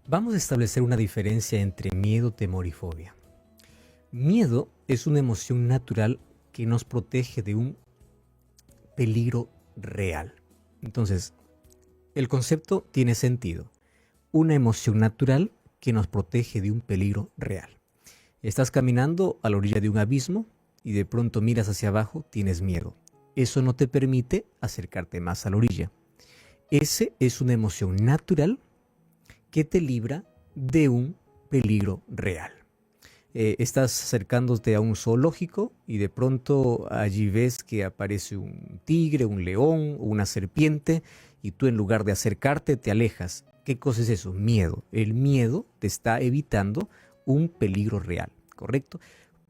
Vamos a establecer una diferencia entre miedo, temor y fobia. Miedo es una emoción natural que nos protege de un peligro real. Entonces, el concepto tiene sentido. Una emoción natural que nos protege de un peligro real. Estás caminando a la orilla de un abismo y de pronto miras hacia abajo, tienes miedo. Eso no te permite acercarte más a la orilla. Ese es una emoción natural que te libra de un peligro real. Estás acercándote a un zoológico y de pronto allí ves que aparece un tigre, un león o una serpiente y tú en lugar de acercarte te alejas. ¿Qué cosa es eso? Miedo. El miedo te está evitando un peligro real, ¿correcto?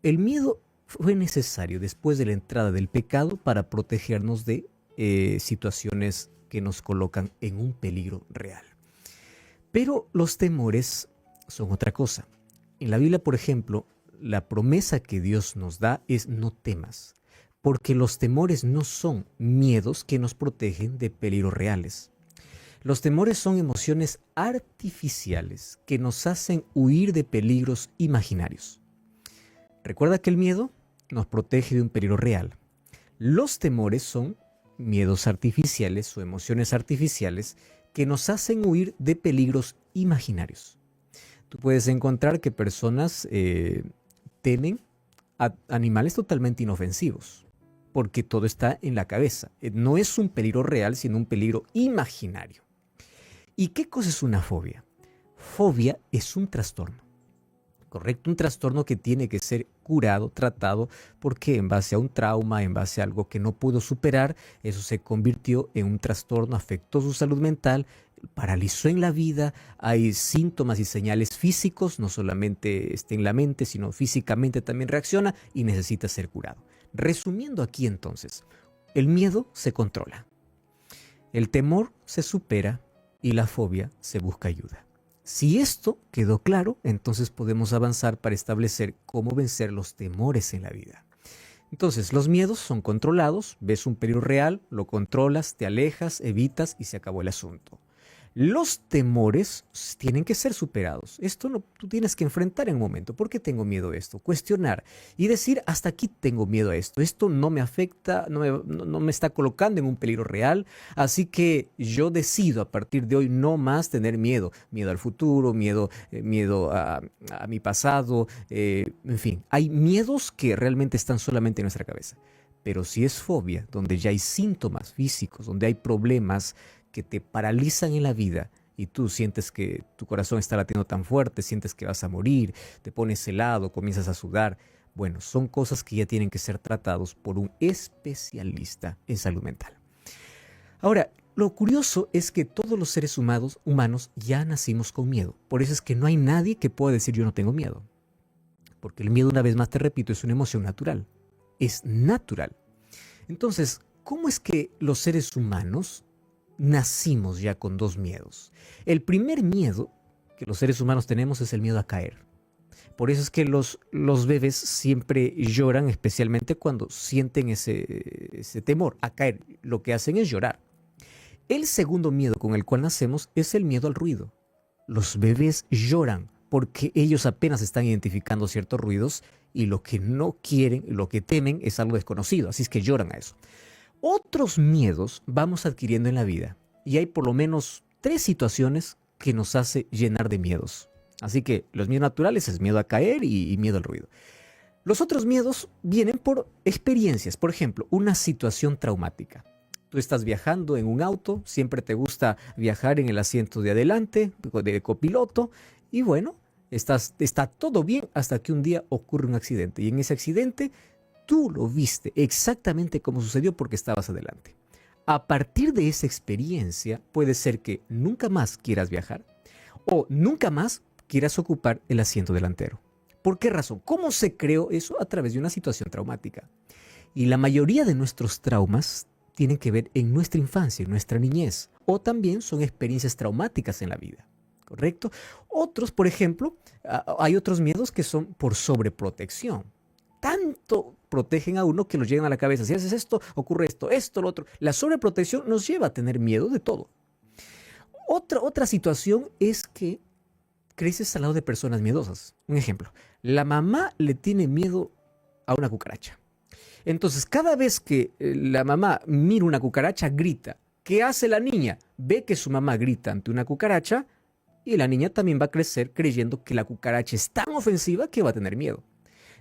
El miedo fue necesario después de la entrada del pecado para protegernos de situaciones que nos colocan en un peligro real. Pero los temores son otra cosa. En la Biblia, por ejemplo, la promesa que Dios nos da es no temas, porque los temores no son miedos que nos protegen de peligros reales. Los temores son emociones artificiales que nos hacen huir de peligros imaginarios. Recuerda que el miedo nos protege de un peligro real. Los temores son miedos artificiales o emociones artificiales que nos hacen huir de peligros imaginarios. Tú puedes encontrar que personas temen a animales totalmente inofensivos, porque todo está en la cabeza. No es un peligro real, sino un peligro imaginario. ¿Y qué cosa es una fobia? Fobia es un trastorno, ¿correcto? Un trastorno que tiene que ser curado, tratado, porque en base a un trauma, en base a algo que no pudo superar, eso se convirtió en un trastorno, afectó su salud mental, paralizó en la vida, hay síntomas y señales físicos, no solamente está en la mente, sino físicamente también reacciona y necesita ser curado. Resumiendo aquí entonces, el miedo se controla, el temor se supera y la fobia se busca ayuda. Si esto quedó claro, entonces podemos avanzar para establecer cómo vencer los temores en la vida. Entonces, los miedos son controlados, ves un peligro real, lo controlas, te alejas, evitas y se acabó el asunto. Los temores tienen que ser superados. Esto no, tú tienes que enfrentar en un momento. ¿Por qué tengo miedo a esto? Cuestionar y decir, hasta aquí tengo miedo a esto. Esto no me afecta, no me está colocando en un peligro real. Así que yo decido a partir de hoy no más tener miedo. Miedo al futuro, miedo a mi pasado. En fin, hay miedos que realmente están solamente en nuestra cabeza. Pero si es fobia, donde ya hay síntomas físicos, donde hay problemas que te paralizan en la vida y tú sientes que tu corazón está latiendo tan fuerte, sientes que vas a morir, te pones helado, comienzas a sudar. Bueno, son cosas que ya tienen que ser tratados por un especialista en salud mental. Ahora, lo curioso es que todos los seres humanos ya nacimos con miedo. Por eso es que no hay nadie que pueda decir yo no tengo miedo. Porque el miedo, una vez más te repito, es una emoción natural. Es natural. Entonces, ¿cómo es que los seres humanos nacimos ya con dos miedos? El primer miedo que los seres humanos tenemos es el miedo a caer. Por eso es que los bebés siempre lloran, especialmente cuando sienten ese temor a caer. Lo que hacen es llorar. El segundo miedo con el cual nacemos es el miedo al ruido. Los bebés lloran porque ellos apenas están identificando ciertos ruidos y lo que no quieren, lo que temen es algo desconocido, así es que lloran a eso. Otros miedos vamos adquiriendo en la vida y hay por lo menos 3 situaciones que nos hace llenar de miedos. Así que los miedos naturales es miedo a caer y miedo al ruido. Los otros miedos vienen por experiencias, por ejemplo, una situación traumática. Tú estás viajando en un auto, siempre te gusta viajar en el asiento de adelante, de copiloto, y bueno, está todo bien hasta que un día ocurre un accidente. Y en ese accidente tú lo viste exactamente como sucedió porque estabas adelante. A partir de esa experiencia puede ser que nunca más quieras viajar o nunca más quieras ocupar el asiento delantero. ¿Por qué razón? ¿Cómo se creó eso? A través de una situación traumática. Y la mayoría de nuestros traumas tienen que ver en nuestra infancia, en nuestra niñez, o también son experiencias traumáticas en la vida, ¿correcto? Otros, por ejemplo, hay otros miedos que son por sobreprotección. Tanto protegen a uno que nos llegan a la cabeza. Si haces esto, ocurre esto, lo otro. La sobreprotección nos lleva a tener miedo de todo. Otra situación es que creces al lado de personas miedosas. Un ejemplo, la mamá le tiene miedo a una cucaracha. Entonces, cada vez que la mamá mira una cucaracha, grita. ¿Qué hace la niña? Ve que su mamá grita ante una cucaracha y la niña también va a crecer creyendo que la cucaracha es tan ofensiva que va a tener miedo.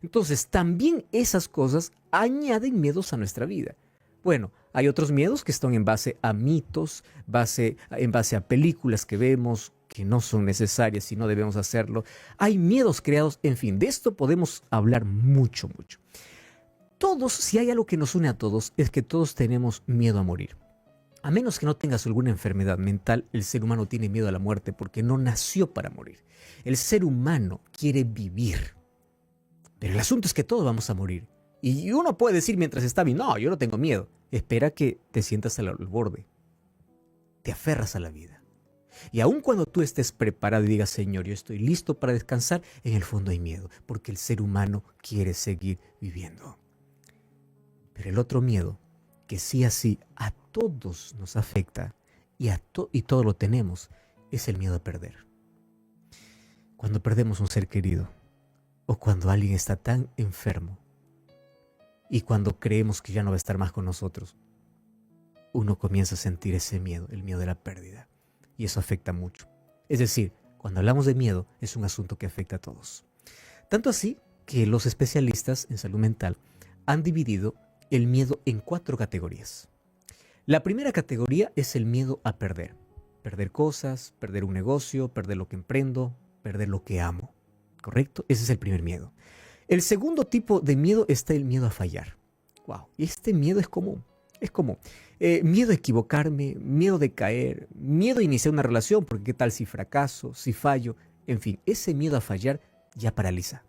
Entonces, también esas cosas añaden miedos a nuestra vida. Bueno, hay otros miedos que están en base a mitos, en base a películas que vemos que no son necesarias y no debemos hacerlo. Hay miedos creados, en fin, de esto podemos hablar mucho, mucho. Todos, si hay algo que nos une a todos, es que todos tenemos miedo a morir. A menos que no tengas alguna enfermedad mental, el ser humano tiene miedo a la muerte porque no nació para morir. El ser humano quiere vivir. Pero el asunto es que todos vamos a morir. Y uno puede decir mientras está bien, no, yo no tengo miedo. Espera que te sientas al borde. Te aferras a la vida. Y aun cuando tú estés preparado y digas, Señor, yo estoy listo para descansar, en el fondo hay miedo, porque el ser humano quiere seguir viviendo. Pero el otro miedo, que sí así a todos nos afecta y todo lo tenemos, es el miedo a perder. Cuando perdemos un ser querido o cuando alguien está tan enfermo y cuando creemos que ya no va a estar más con nosotros, uno comienza a sentir ese miedo, el miedo de la pérdida, y eso afecta mucho. Es decir, cuando hablamos de miedo es un asunto que afecta a todos. Tanto así que los especialistas en salud mental han dividido el miedo en 4 categorías. La primera categoría es el miedo a perder. Perder cosas, perder un negocio, perder lo que emprendo, perder lo que amo. ¿Correcto? Ese es el primer miedo. El segundo tipo de miedo está el miedo a fallar. Wow, y este miedo es común. Es común. Miedo a equivocarme, miedo de caer, miedo a iniciar una relación, porque qué tal si fracaso, si fallo. En fin, ese miedo a fallar ya paraliza.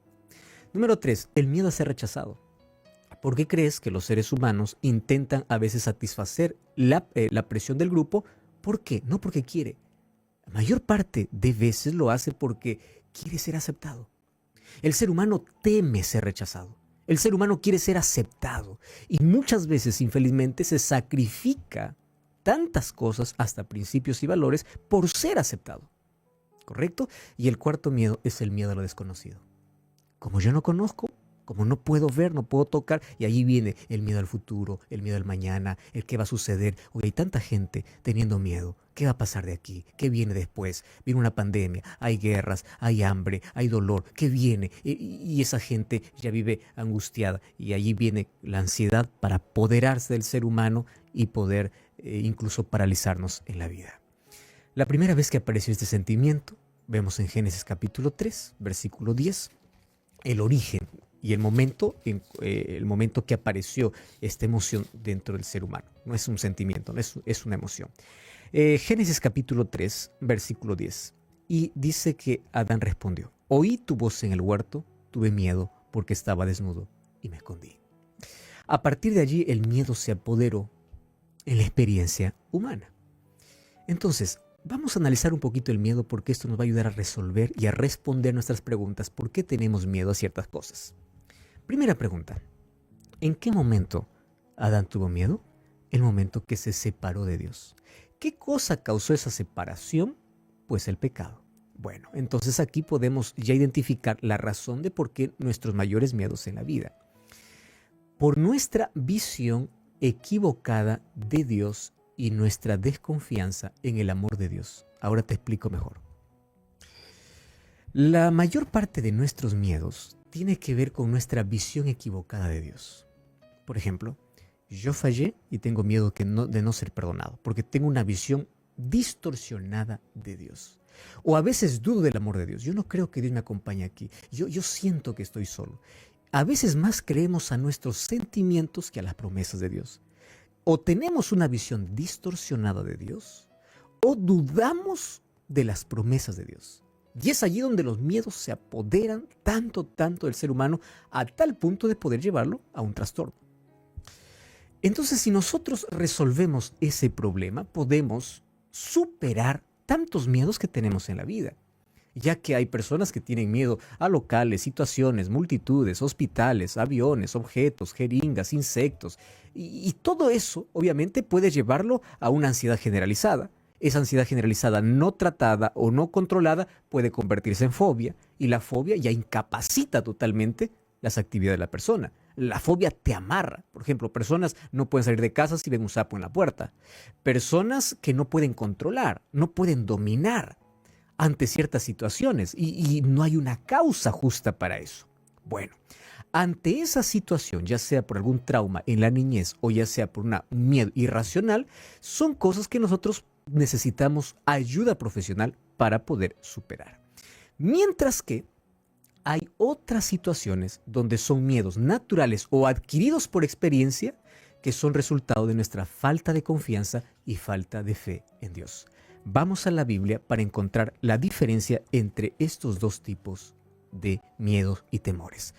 Número 3, el miedo a ser rechazado. ¿Por qué crees que los seres humanos intentan a veces satisfacer la presión del grupo? ¿Por qué? No porque quiere. La mayor parte de veces lo hace porque quiere ser aceptado. El ser humano teme ser rechazado. El ser humano quiere ser aceptado. Y muchas veces, infelizmente, se sacrifica tantas cosas, hasta principios y valores, por ser aceptado. ¿Correcto? Y el cuarto miedo es el miedo a lo desconocido. Como yo no conozco, como no puedo ver, no puedo tocar, y allí viene el miedo al futuro, el miedo al mañana, el qué va a suceder. Oye, hay tanta gente teniendo miedo. ¿Qué va a pasar de aquí? ¿Qué viene después? Viene una pandemia, hay guerras, hay hambre, hay dolor. ¿Qué viene? Y esa gente ya vive angustiada, y allí viene la ansiedad para apoderarse del ser humano y poder incluso paralizarnos en la vida. La primera vez que apareció este sentimiento, vemos en Génesis capítulo 3, versículo 10, el origen y el momento que apareció esta emoción dentro del ser humano. No es un sentimiento, no es una emoción. Génesis capítulo 3, versículo 10. Y dice que Adán respondió: oí tu voz en el huerto, tuve miedo porque estaba desnudo y me escondí. A partir de allí el miedo se apoderó en la experiencia humana. Entonces, vamos a analizar un poquito el miedo porque esto nos va a ayudar a resolver y a responder nuestras preguntas. ¿Por qué tenemos miedo a ciertas cosas? Primera pregunta, ¿en qué momento Adán tuvo miedo? El momento que se separó de Dios. ¿Qué cosa causó esa separación? Pues el pecado. Bueno, entonces aquí podemos ya identificar la razón de por qué nuestros mayores miedos en la vida. Por nuestra visión equivocada de Dios y nuestra desconfianza en el amor de Dios. Ahora te explico mejor. La mayor parte de nuestros miedos tiene que ver con nuestra visión equivocada de Dios. Por ejemplo, yo fallé y tengo miedo de no ser perdonado, porque tengo una visión distorsionada de Dios. O a veces dudo del amor de Dios. Yo no creo que Dios me acompañe aquí. Yo siento que estoy solo. A veces más creemos a nuestros sentimientos que a las promesas de Dios. O tenemos una visión distorsionada de Dios, o dudamos de las promesas de Dios. Y es allí donde los miedos se apoderan tanto del ser humano, a tal punto de poder llevarlo a un trastorno. Entonces, si nosotros resolvemos ese problema, podemos superar tantos miedos que tenemos en la vida. Ya que hay personas que tienen miedo a locales, situaciones, multitudes, hospitales, aviones, objetos, jeringas, insectos. Y todo eso, obviamente, puede llevarlo a una ansiedad generalizada. esa ansiedad generalizada no tratada o no controlada puede convertirse en fobia, y la fobia ya incapacita totalmente las actividades de la persona. La fobia te amarra. Por ejemplo, personas no pueden salir de casa si ven un sapo en la puerta. Personas que no pueden controlar, no pueden dominar ante ciertas situaciones y no hay una causa justa para eso. Bueno, ante esa situación, ya sea por algún trauma en la niñez o ya sea por un miedo irracional, son cosas que nosotros necesitamos ayuda profesional para poder superar. Mientras que hay otras situaciones donde son miedos naturales o adquiridos por experiencia que son resultado de nuestra falta de confianza y falta de fe en Dios. Vamos a la Biblia para encontrar la diferencia entre estos dos tipos de miedos y temores.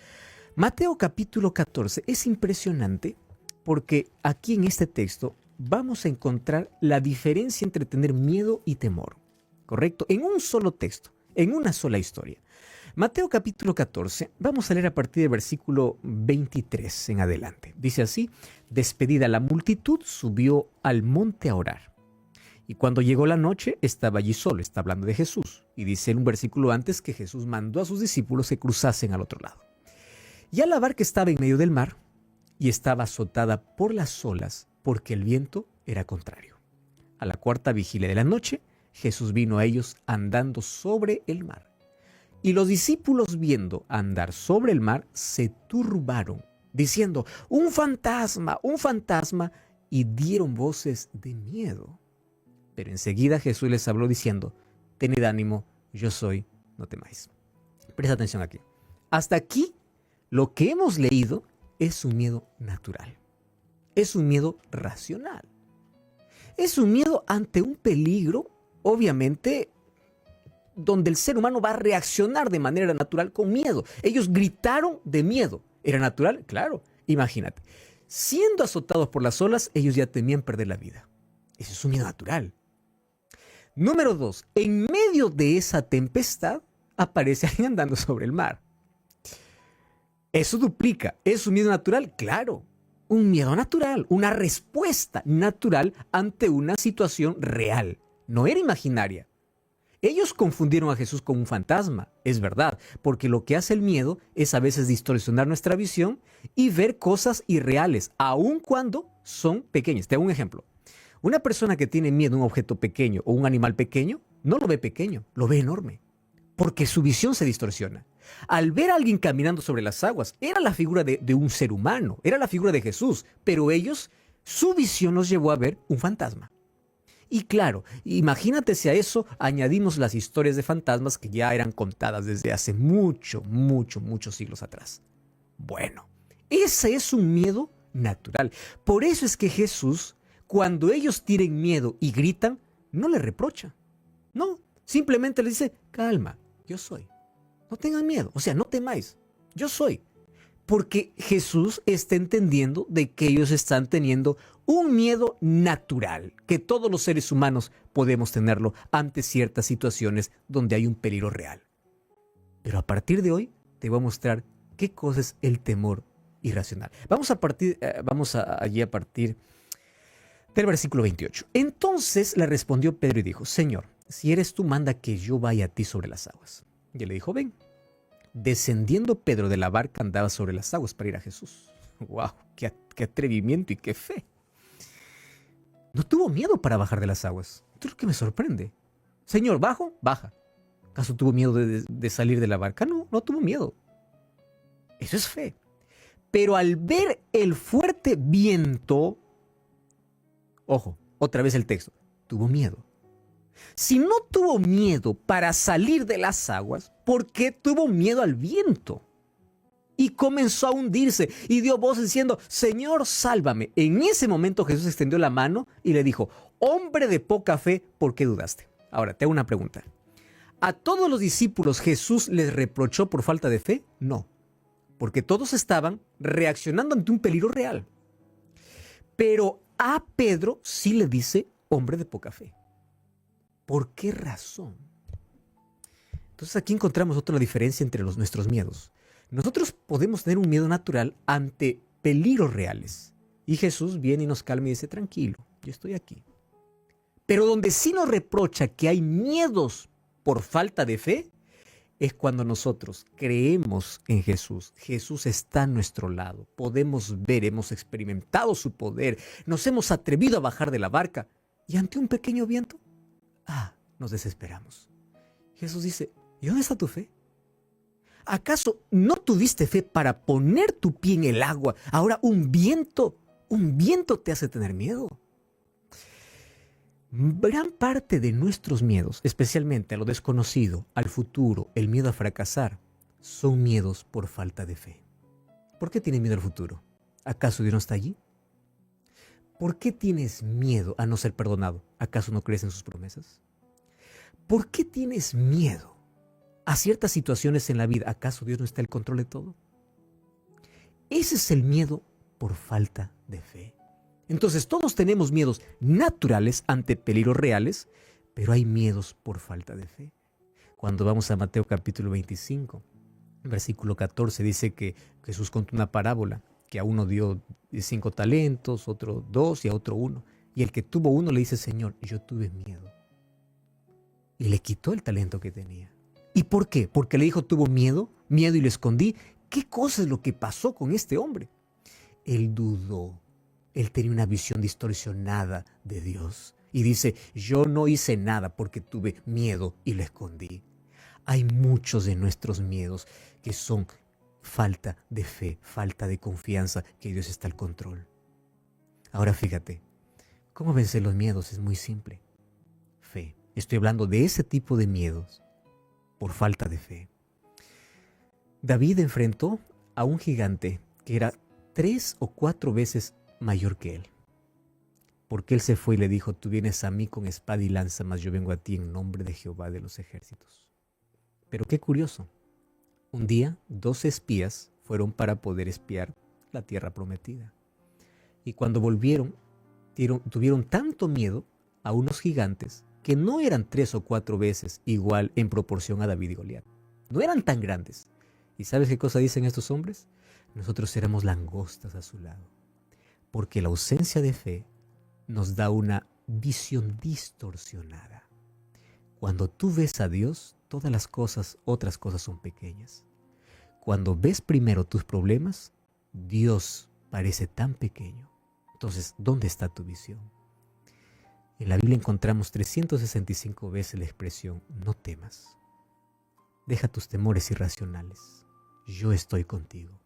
Mateo capítulo 14 es impresionante porque aquí en este texto vamos a encontrar la diferencia entre tener miedo y temor, ¿correcto? En un solo texto, en una sola historia. Mateo capítulo 14, vamos a leer a partir del versículo 23 en adelante. Dice así: despedida la multitud, subió al monte a orar. Y cuando llegó la noche, estaba allí solo, está hablando de Jesús. Y dice en un versículo antes que Jesús mandó a sus discípulos que cruzasen al otro lado. Ya la barca estaba en medio del mar y estaba azotada por las olas porque el viento era contrario. A la cuarta vigilia de la noche, Jesús vino a ellos andando sobre el mar. Y los discípulos, viendo andar sobre el mar, se turbaron, diciendo: un fantasma, y dieron voces de miedo. Pero enseguida Jesús les habló diciendo: tened ánimo, yo soy, no temáis. Presta atención aquí. Hasta aquí, lo que hemos leído es un miedo natural. Es un miedo racional. Es un miedo ante un peligro, obviamente, donde el ser humano va a reaccionar de manera natural con miedo. Ellos gritaron de miedo. ¿Era natural? Claro. Imagínate. Siendo azotados por las olas, ellos ya temían perder la vida. Eso es un miedo natural. Número 2. En medio de esa tempestad, aparece alguien andando sobre el mar. Eso duplica. ¿Es un miedo natural? Claro. Un miedo natural. Una respuesta natural ante una situación real. No era imaginaria. Ellos confundieron a Jesús con un fantasma, es verdad, porque lo que hace el miedo es a veces distorsionar nuestra visión y ver cosas irreales, aun cuando son pequeñas. Te hago un ejemplo. Una persona que tiene miedo a un objeto pequeño o un animal pequeño, no lo ve pequeño, lo ve enorme, porque su visión se distorsiona. Al ver a alguien caminando sobre las aguas, era la figura de un ser humano, era la figura de Jesús, pero su visión los llevó a ver un fantasma. Y claro, imagínate si a eso añadimos las historias de fantasmas que ya eran contadas desde hace muchos siglos atrás. Bueno, ese es un miedo natural. Por eso es que Jesús, cuando ellos tienen miedo y gritan, no les reprocha. No, simplemente les dice: calma, yo soy. No tengan miedo, o sea, no temáis, yo soy. Porque Jesús está entendiendo de que ellos están teniendo un miedo natural, que todos los seres humanos podemos tenerlo ante ciertas situaciones donde hay un peligro real. Pero a partir de hoy te voy a mostrar qué cosa es el temor irracional. Vamos allí a partir del versículo 28. Entonces le respondió Pedro y dijo: Señor, si eres tú, manda que yo vaya a ti sobre las aguas. Y él le dijo: ven. Descendiendo Pedro de la barca, andaba sobre las aguas para ir a Jesús. ¡Wow! ¡Qué atrevimiento y qué fe! No tuvo miedo para bajar de las aguas. Esto es lo que me sorprende. Señor, ¿bajo? Baja. ¿Acaso tuvo miedo de salir de la barca? No, no tuvo miedo. Eso es fe. Pero al ver el fuerte viento, ojo, otra vez el texto, tuvo miedo. Si no tuvo miedo para salir de las aguas, ¿por qué tuvo miedo al viento? Y comenzó a hundirse y dio voces diciendo: Señor, sálvame. En ese momento Jesús extendió la mano y le dijo: hombre de poca fe, ¿por qué dudaste? Ahora, te hago una pregunta. ¿A todos los discípulos Jesús les reprochó por falta de fe? No, porque todos estaban reaccionando ante un peligro real. Pero a Pedro sí le dice: hombre de poca fe. ¿Por qué razón? Entonces aquí encontramos otra diferencia entre nuestros miedos. Nosotros podemos tener un miedo natural ante peligros reales. Y Jesús viene y nos calma y dice: tranquilo, yo estoy aquí. Pero donde sí nos reprocha que hay miedos por falta de fe, es cuando nosotros creemos en Jesús. Jesús está a nuestro lado. Podemos ver, hemos experimentado su poder, nos hemos atrevido a bajar de la barca y ante un pequeño viento, nos desesperamos. Jesús dice, ¿y dónde está tu fe? ¿Acaso no tuviste fe para poner tu pie en el agua? Ahora un viento te hace tener miedo. Gran parte de nuestros miedos, especialmente a lo desconocido, al futuro, el miedo a fracasar, son miedos por falta de fe. ¿Por qué tienes miedo al futuro? ¿Acaso Dios no está allí? ¿Por qué tienes miedo a no ser perdonado? ¿Acaso no crees en sus promesas? ¿Por qué tienes miedo a ciertas situaciones en la vida? ¿Acaso Dios no está al control de todo? Ese es el miedo por falta de fe. Entonces todos tenemos miedos naturales ante peligros reales, pero hay miedos por falta de fe. Cuando vamos a Mateo capítulo 25, versículo 14, dice que Jesús contó una parábola, que a uno dio 5 talentos, otro 2 y a otro 1. Y el que tuvo 1 le dice, Señor, yo tuve miedo. Y le quitó el talento que tenía. ¿Y por qué? Porque le dijo, tuvo miedo y lo escondí. ¿Qué cosa es lo que pasó con este hombre? Él dudó. Él tenía una visión distorsionada de Dios. Y dice, yo no hice nada porque tuve miedo y lo escondí. Hay muchos de nuestros miedos que son falta de fe, falta de confianza que Dios está al control. Ahora fíjate, ¿cómo vencer los miedos? Es muy simple. Fe. Estoy hablando de ese tipo de miedos por falta de fe. David enfrentó a un gigante que era 3 o 4 veces mayor que él. Porque él se fue y le dijo, tú vienes a mí con espada y lanza, mas yo vengo a ti en nombre de Jehová de los ejércitos. Pero qué curioso, un día 2 espías fueron para poder espiar la tierra prometida. Y cuando volvieron, tuvieron tanto miedo a unos gigantes que no eran 3 o 4 veces igual en proporción a David y Goliat. No eran tan grandes. ¿Y sabes qué cosa dicen estos hombres? Nosotros éramos langostas a su lado. Porque la ausencia de fe nos da una visión distorsionada. Cuando tú ves a Dios, todas las cosas, otras cosas son pequeñas. Cuando ves primero tus problemas, Dios parece tan pequeño. Entonces, ¿dónde está tu visión? En la Biblia encontramos 365 veces la expresión, no temas. Deja tus temores irracionales. Yo estoy contigo.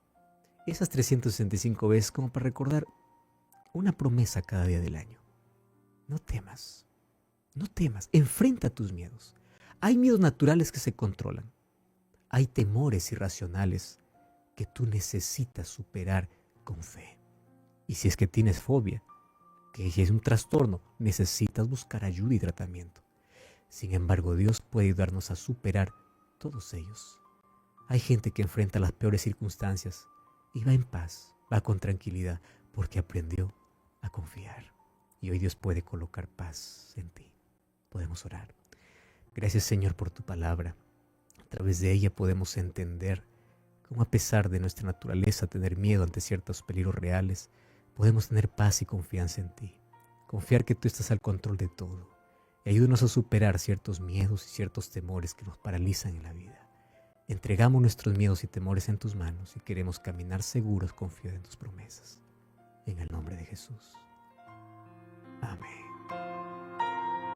Esas 365 veces como para recordar una promesa cada día del año. No temas, no temas, enfrenta tus miedos. Hay miedos naturales que se controlan. Hay temores irracionales que tú necesitas superar con fe. Y si es que tienes fobia, que es un trastorno, necesitas buscar ayuda y tratamiento. Sin embargo, Dios puede ayudarnos a superar todos ellos. Hay gente que enfrenta las peores circunstancias y va en paz, va con tranquilidad, porque aprendió a confiar. Y hoy Dios puede colocar paz en ti. Podemos orar. Gracias, Señor, por tu palabra. A través de ella podemos entender cómo, a pesar de nuestra naturaleza tener miedo ante ciertos peligros reales, podemos tener paz y confianza en ti. Confiar que tú estás al control de todo. Y ayúdanos a superar ciertos miedos y ciertos temores que nos paralizan en la vida. Entregamos nuestros miedos y temores en tus manos y queremos caminar seguros confiados en tus promesas. En el nombre de Jesús. Amén.